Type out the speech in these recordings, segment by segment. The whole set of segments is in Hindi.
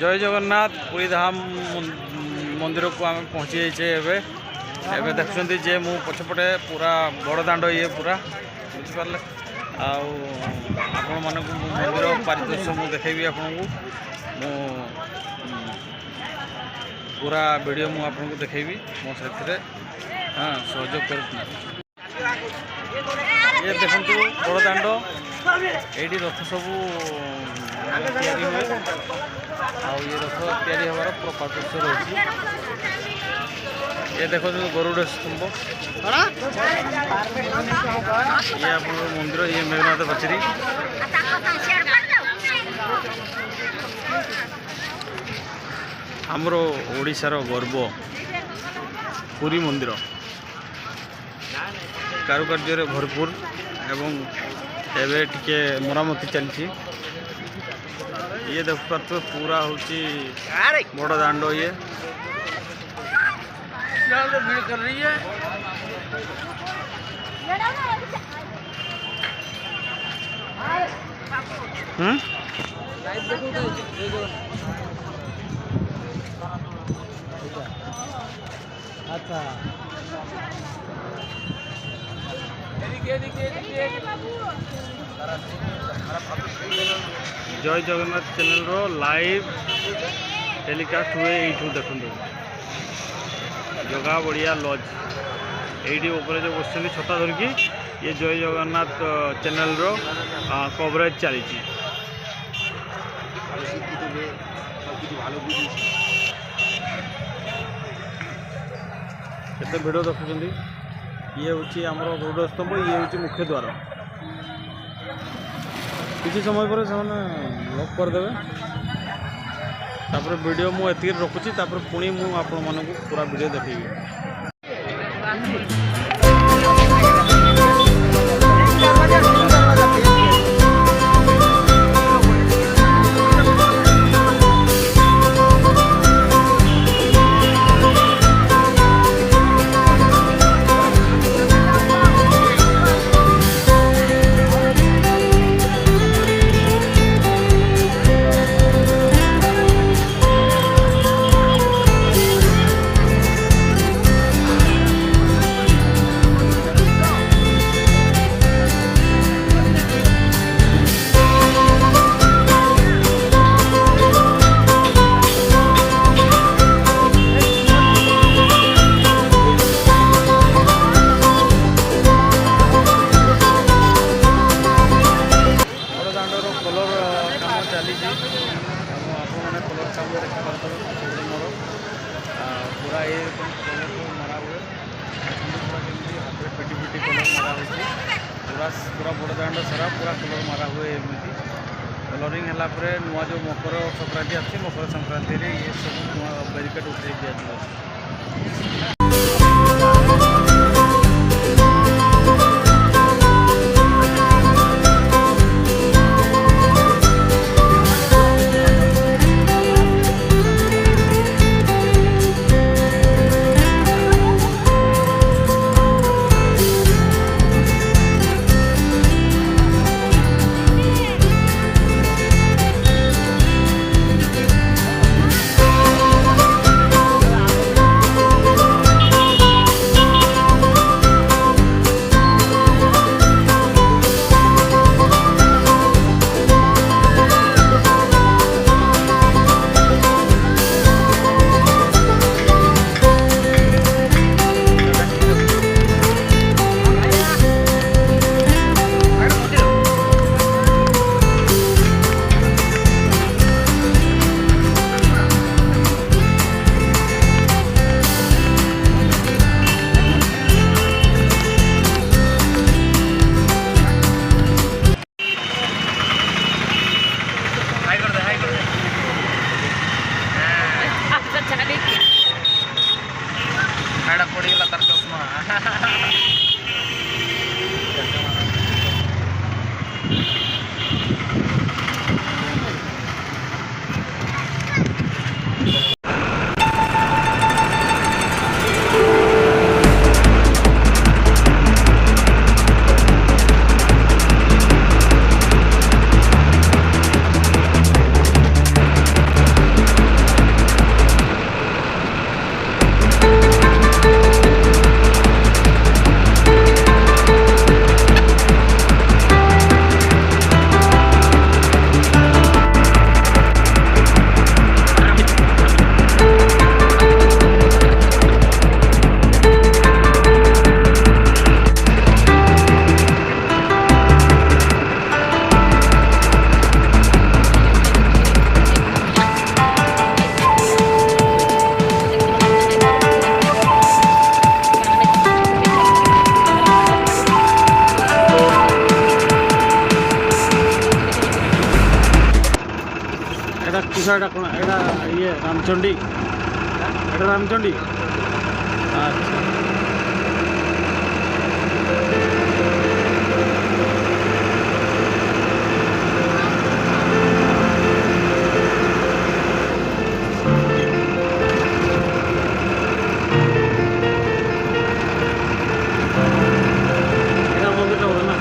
जय जगन्नाथ पुरी धाम मंदिर को आम पहुँची जाइए एवं देखुं जे मु पछपटे पूरा बड़ दाण्ड ये पूरा बुझिपारे आपण मान मंदिर पारिदृश्य मुझे देखी आपन को पूरा वीडियो मुझे आपको देखी मो से हाँ सहयोग कर ये देखु बड़ दाण्ड ये रथ सब तैयारी हुए ये रथ तैयारी हमार पारिदृश्य रही ये देखो गरुड़ स्तंभ ये आप मंदिर ये मेघनाथ पचरी आमर ओडिशार गर्व पुरी मंदिर कारुकार्य भरपूर एवं एवं टिके मरामती चलती ये देख पार्थ पूरा हूँ बड़ दाण्ड ये भीड़ कर रही है अच्छा जय जगन्नाथ चैनल रो लाइव टेलीकास्ट हुए यू देखो जगह बढ़िया लॉज ये ऊपर जो बस छता धरिकी ये जय जगन्नाथ चैनल रो कवरेज चली केते भिड़ देखुं ये हूँ आमर गरुड़ स्तंभ ये हूँ मुख्य द्वार किसी समय पर से लॉक करदे तापर वीडियो मुझे रखुची पुणी मुझे आपण मानक पूरा वीडियो देखी पूरा ये मरा हुए पिटी पिटी कलर मरा पूरा पूरा बड़ दाण्ड सारा पूरा कलर मरा हुए एमती कलरिंग है नुआ जो मकर संक्रांति आती मकर संक्रांति ये सब नुआ बैरिकेड उठे दिया এটা কোন এটা ইয়ে রামচন্ডী এটা রামচন্ডী আচ্ছা এটা মন্দিরটা বলে না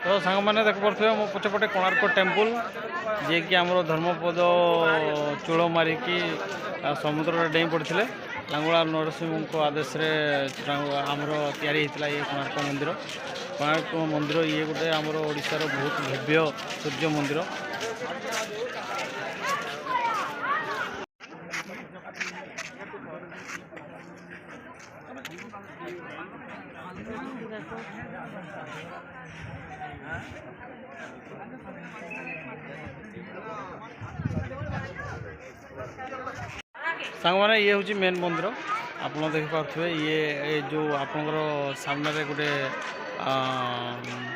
तो सांग मैंने देख पारे मो पछपटे कोणार्क टेम्पल जी कि आम धर्मपद चूल मारिकी समुद्र डेई पड़ते लांगुला नरसिंह आदेश आमर या कोणार्क मंदिर कोणार्क मंदिर ये गोटे आमर ओडिशार बहुत भव्य सूर्य मंदिर सांग मैंने ये हूँ मेन मंदिर आप देखिपे ये जो आपंकर सामने गोटे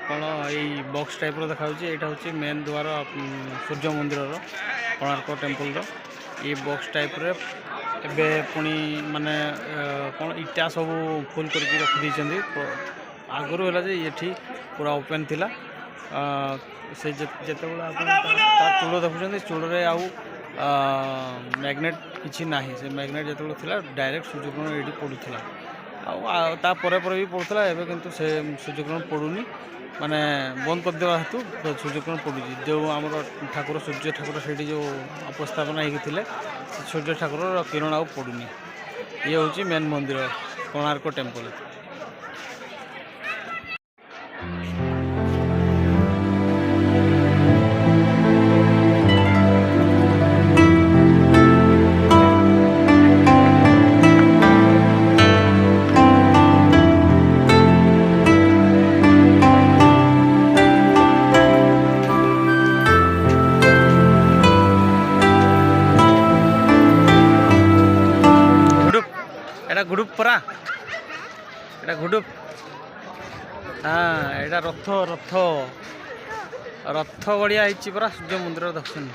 कौन यही बॉक्स टाइप देखा यहाँ हूँ मेन द्वार सूर्य मंदिर कोणार्क टेम्पल ये बॉक्स टाइप रे पुणी माने कौन इटा सब फुल करके रखी आगुरी है ये पूरा ओपन थिला से जिते आप चूड़ देखुं चूड़े आउ मैग्नेट किसी ना से मैग्नेट जो थी डायरेक्ट सूर्यग्रहण ये पड़ूला आपर भी पड़ूला एवं किंतु से सूर्यग्रहण पड़ूनी माने बंद कर देवा हेतु सूर्यकिरण पड़ू जो आम ठाकुर सूर्य ठाकुर से जो उपस्थापना होते सूर्य ठाकुर किरण आउ पड़ूनी ये हूँ मेन मंदिर कोणार्क टेम्पल। एटा गुडुप परा एटा गुडुप हाँ एटा रथ रथ रथ बढ़िया है परा सूर्य मंदिर दर्शन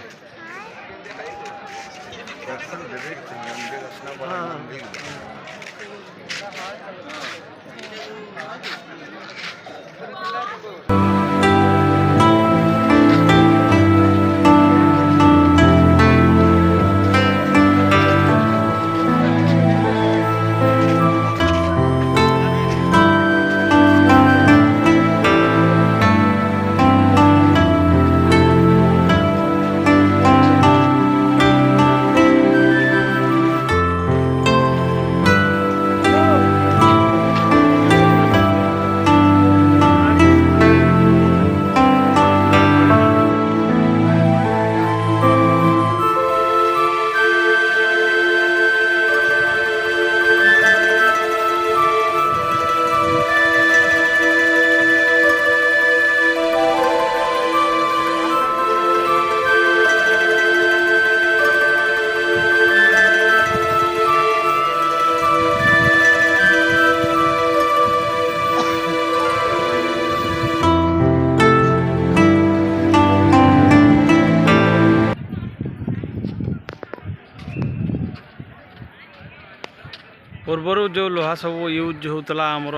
पूर्वर जो लोहा सब यूज होता आमर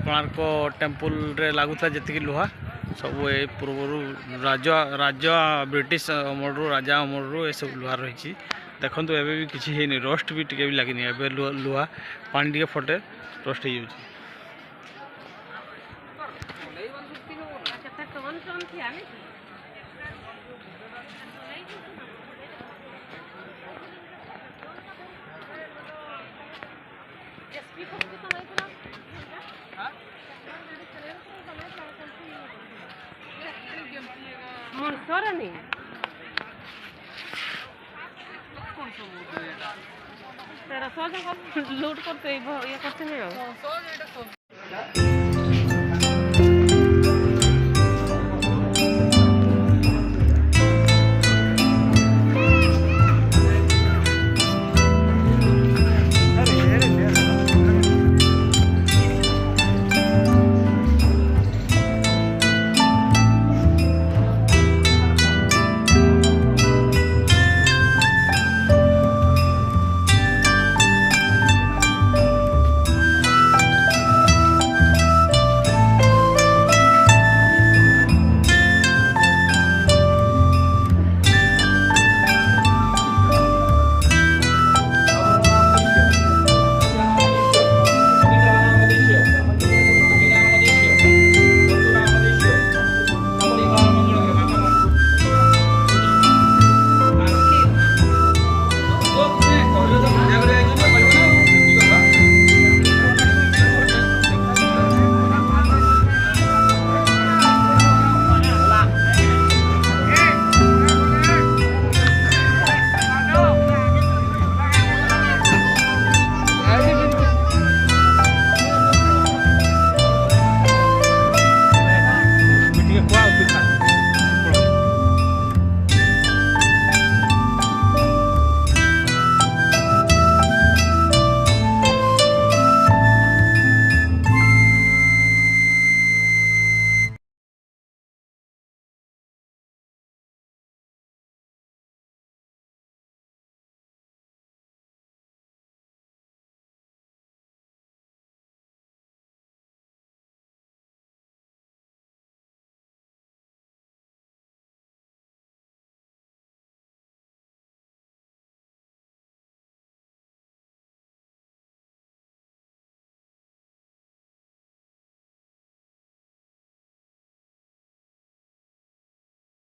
कोणार्क टेम्पल रे लगुता जी लोहा सब ए पूर्वर राजा राजा ब्रिटिश अमर राजा अमर ये सब लुहा रही देखो एवं भी किसी है रस्ट भी टे भी लगे लुहा पानी टे फटे रस्ट हो तेरा लूट करते ये करते नहीं हो